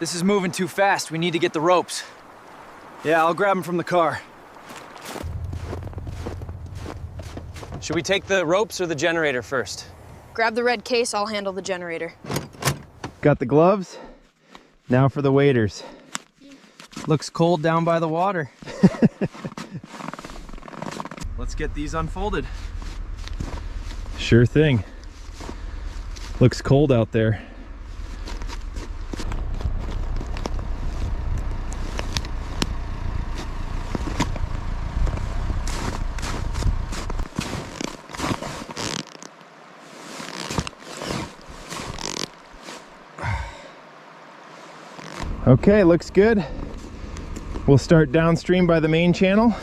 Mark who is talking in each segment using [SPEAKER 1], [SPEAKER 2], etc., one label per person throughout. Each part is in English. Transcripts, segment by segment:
[SPEAKER 1] This is moving too fast. We need to get the ropes. Yeah, I'll grab them from the car.
[SPEAKER 2] Should we take the ropes or the generator first?
[SPEAKER 3] Grab the red case, I'll handle the generator.
[SPEAKER 4] Got the gloves. Now for the waders.
[SPEAKER 1] Looks cold down by the water. Let's get these unfolded.
[SPEAKER 4] Sure thing. Looks cold out there. Okay, looks good. We'll start downstream by the main channel.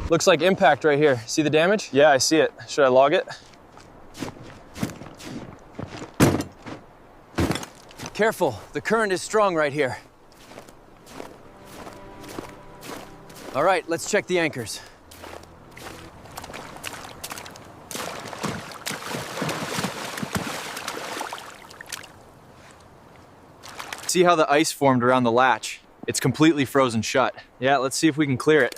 [SPEAKER 2] Looks like impact right here. See the damage? Yeah, I see it. Should I log it?
[SPEAKER 1] Careful, the current is strong right here. All right, let's check the anchors. See how the ice formed around the latch? It's completely frozen shut. Yeah, let's see if we can clear it.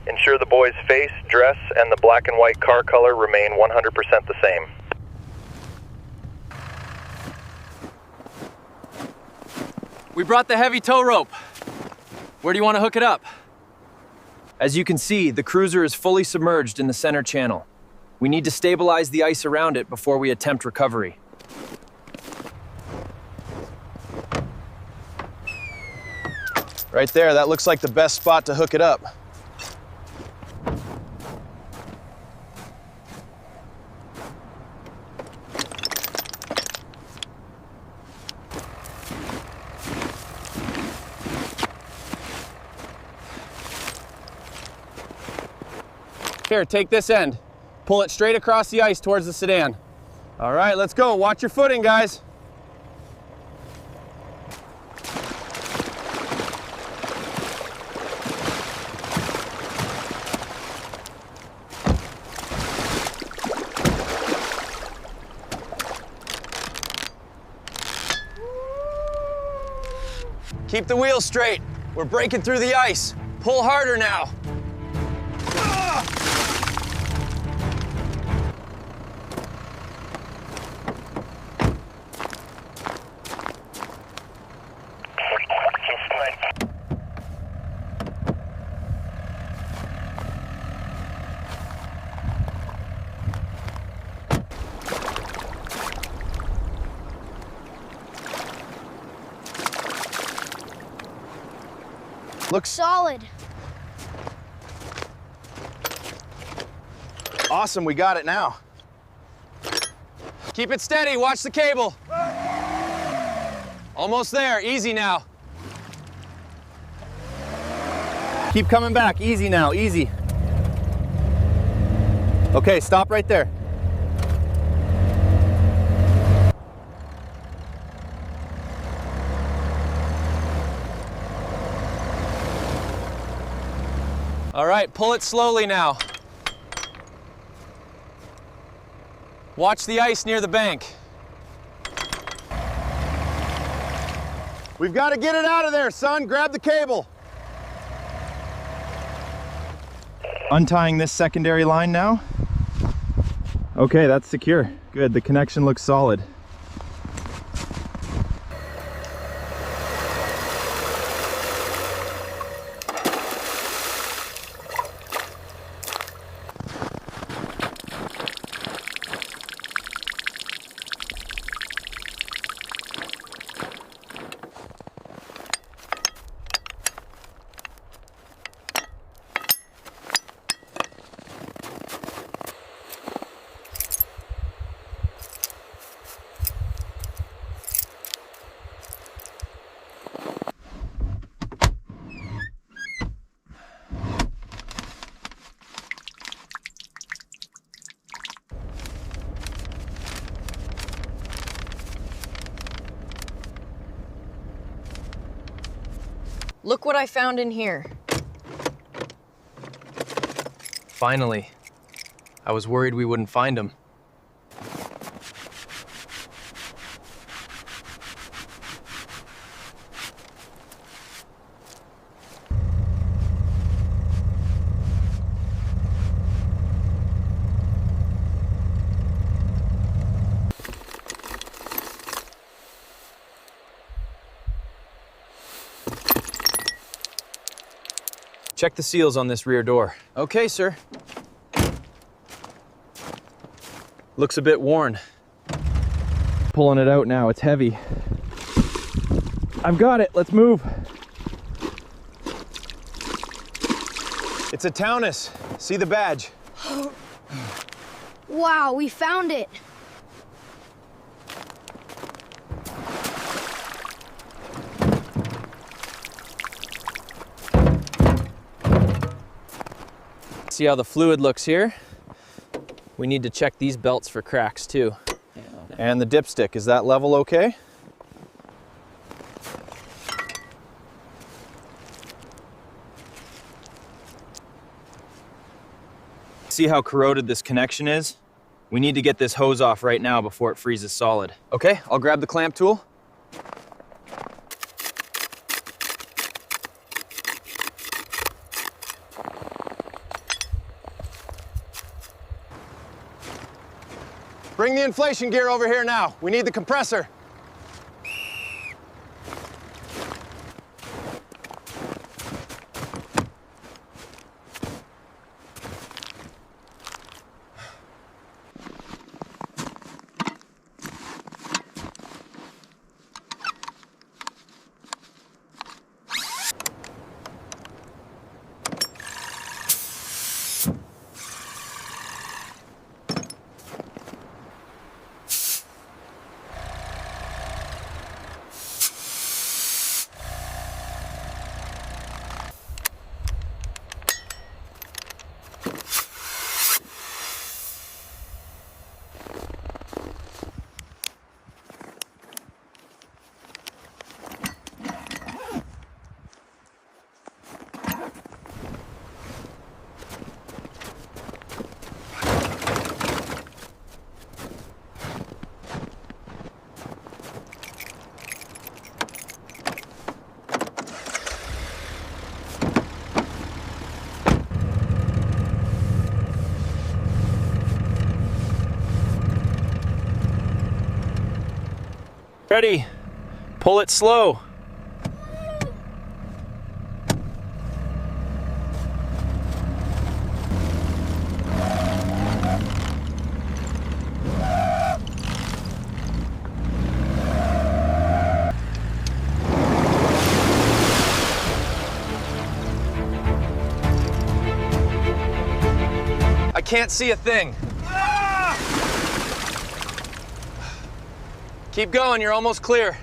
[SPEAKER 5] Ensure the boy's face, dress, and the black and white car color remain 100% the same.
[SPEAKER 1] We brought the heavy tow rope. Where do you want to hook it up? As you can see, the cruiser is fully submerged in the center channel. We need to stabilize the ice around it before we attempt recovery. Right there, that looks like the best spot to hook it up. Here, take this end. Pull it straight across the ice towards the sedan. All right, let's go. Watch your footing, guys. Keep the wheels straight. We're breaking through the ice. Pull harder now. Looks
[SPEAKER 3] solid.
[SPEAKER 1] Awesome, we got it now. Keep it steady, watch the cable. Almost there, easy now.
[SPEAKER 6] Keep coming back, easy now, easy. Okay, stop right there.
[SPEAKER 2] All right, pull it slowly now. Watch the ice near the bank.
[SPEAKER 6] We've got to get it out of there, son. Grab the cable.
[SPEAKER 4] Untying this secondary line now. Okay, that's secure. Good, the connection looks solid.
[SPEAKER 3] Look what I found in here.
[SPEAKER 1] Finally. I was worried we wouldn't find him. Check the seals on this rear door.
[SPEAKER 2] Okay, sir.
[SPEAKER 1] Looks a bit worn.
[SPEAKER 4] Pulling it out now, it's heavy. I've got it, let's move.
[SPEAKER 2] It's a Taunus. See the badge.
[SPEAKER 7] Wow, we found it.
[SPEAKER 1] See how the fluid looks here? We need to check these belts for cracks too.
[SPEAKER 6] And the dipstick, is that level okay?
[SPEAKER 1] See how corroded this connection is? We need to get this hose off right now before it freezes solid.
[SPEAKER 2] Okay, I'll grab the clamp tool.
[SPEAKER 6] Bring the inflation gear over here now. We need the compressor.
[SPEAKER 1] Ready? Pull it slow.
[SPEAKER 2] I can't see a thing. Keep going, you're almost clear.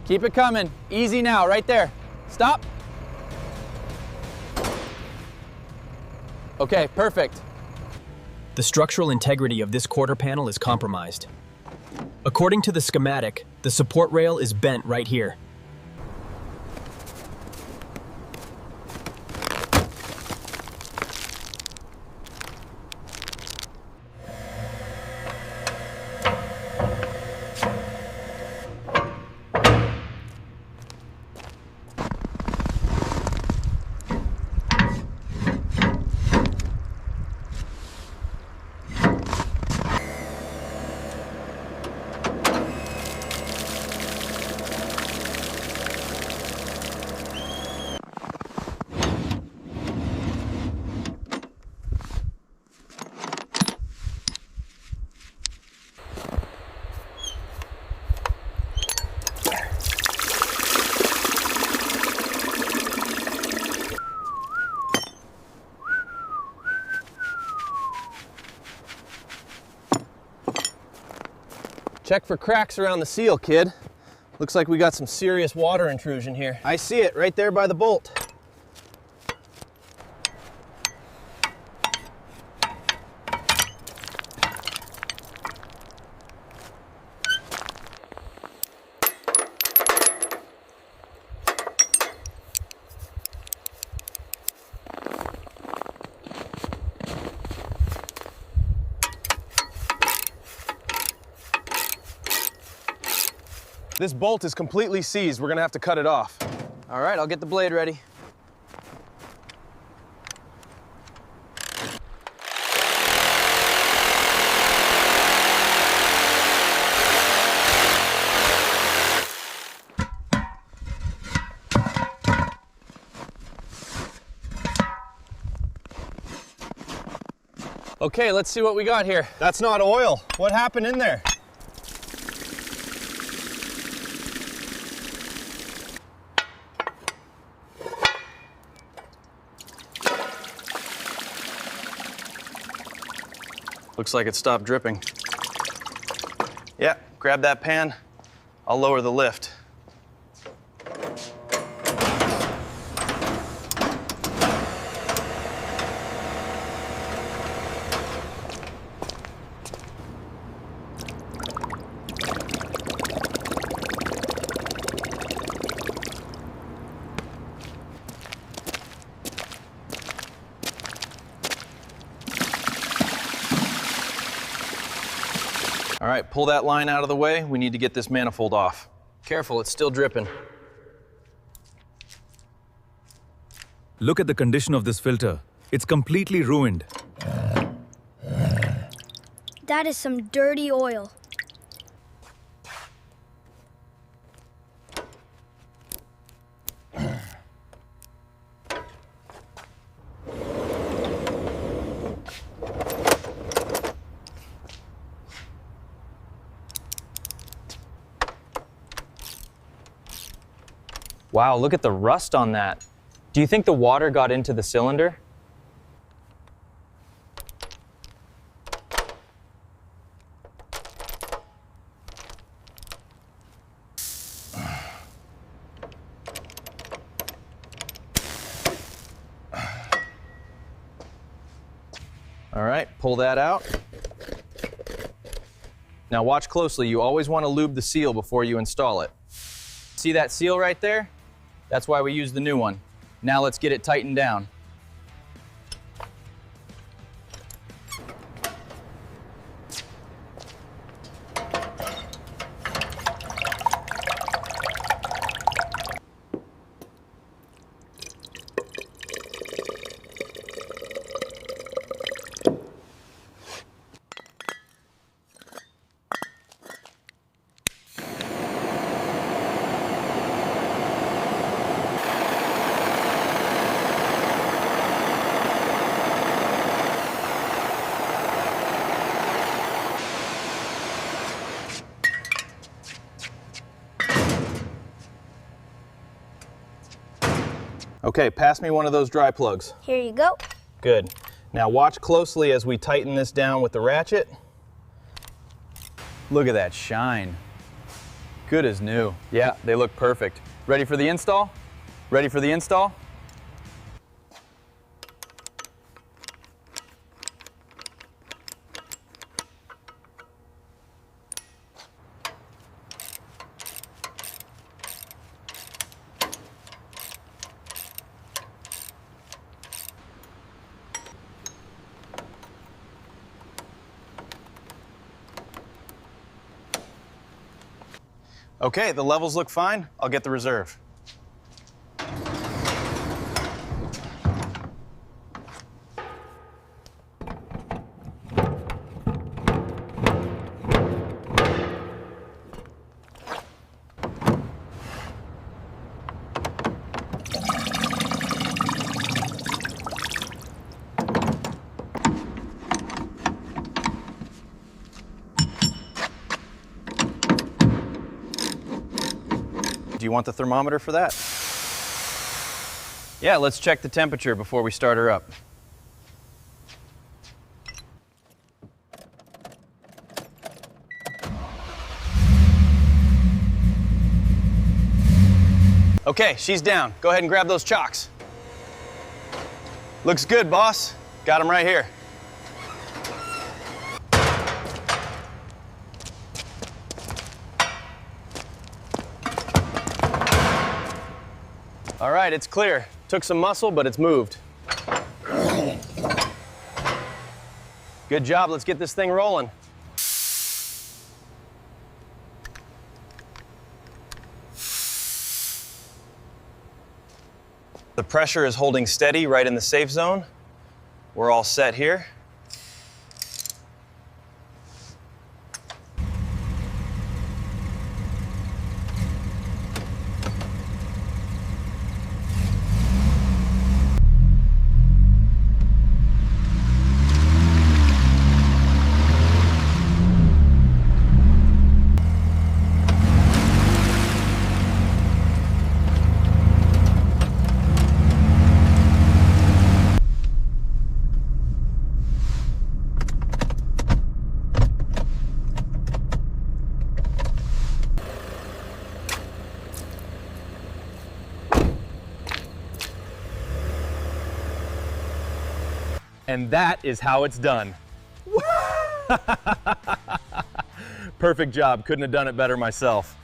[SPEAKER 2] Keep it coming. Easy now, right there. Stop. Okay, perfect.
[SPEAKER 1] The structural integrity of this quarter panel is compromised. According to the schematic, the support rail is bent right here.
[SPEAKER 2] Check for cracks around the seal, kid. Looks like we got some serious water intrusion here.
[SPEAKER 4] I see it right there by the bolt.
[SPEAKER 6] This bolt is completely seized. We're gonna have to cut it off.
[SPEAKER 2] All right, I'll get the blade ready. Okay, let's see what we got here.
[SPEAKER 4] That's not oil. What happened in there?
[SPEAKER 2] Looks like it stopped dripping. Yeah, grab that pan. I'll lower the lift. All right, pull that line out of the way. We need to get this manifold off. Careful, it's still dripping.
[SPEAKER 7] Look at the condition of this filter. It's completely ruined.
[SPEAKER 8] That is some dirty oil.
[SPEAKER 2] Wow, look at the rust on that. Do you think the water got into the cylinder? All right, pull that out. Now watch closely. You always want to lube the seal before you install it. See that seal right there? That's why we use the new one. Now let's get it tightened down. Okay, pass me one of those dry plugs.
[SPEAKER 8] Here you go.
[SPEAKER 2] Good. Now watch closely as we tighten this down with the ratchet. Look at that shine. Good as new. Yeah, they look perfect. Ready for the install? Ready for the install? Okay, the levels look fine. I'll get the reserve. Do you want the thermometer for that? Yeah, let's check the temperature before we start her up. Okay, she's down. Go ahead and grab those chocks. Looks good, boss. Got them right here. All right, it's clear. Took some muscle, but it's moved. Good job, let's get this thing rolling. The pressure is holding steady right in the safe zone. We're all set here. And that is how it's done. Perfect job, couldn't have done it better myself.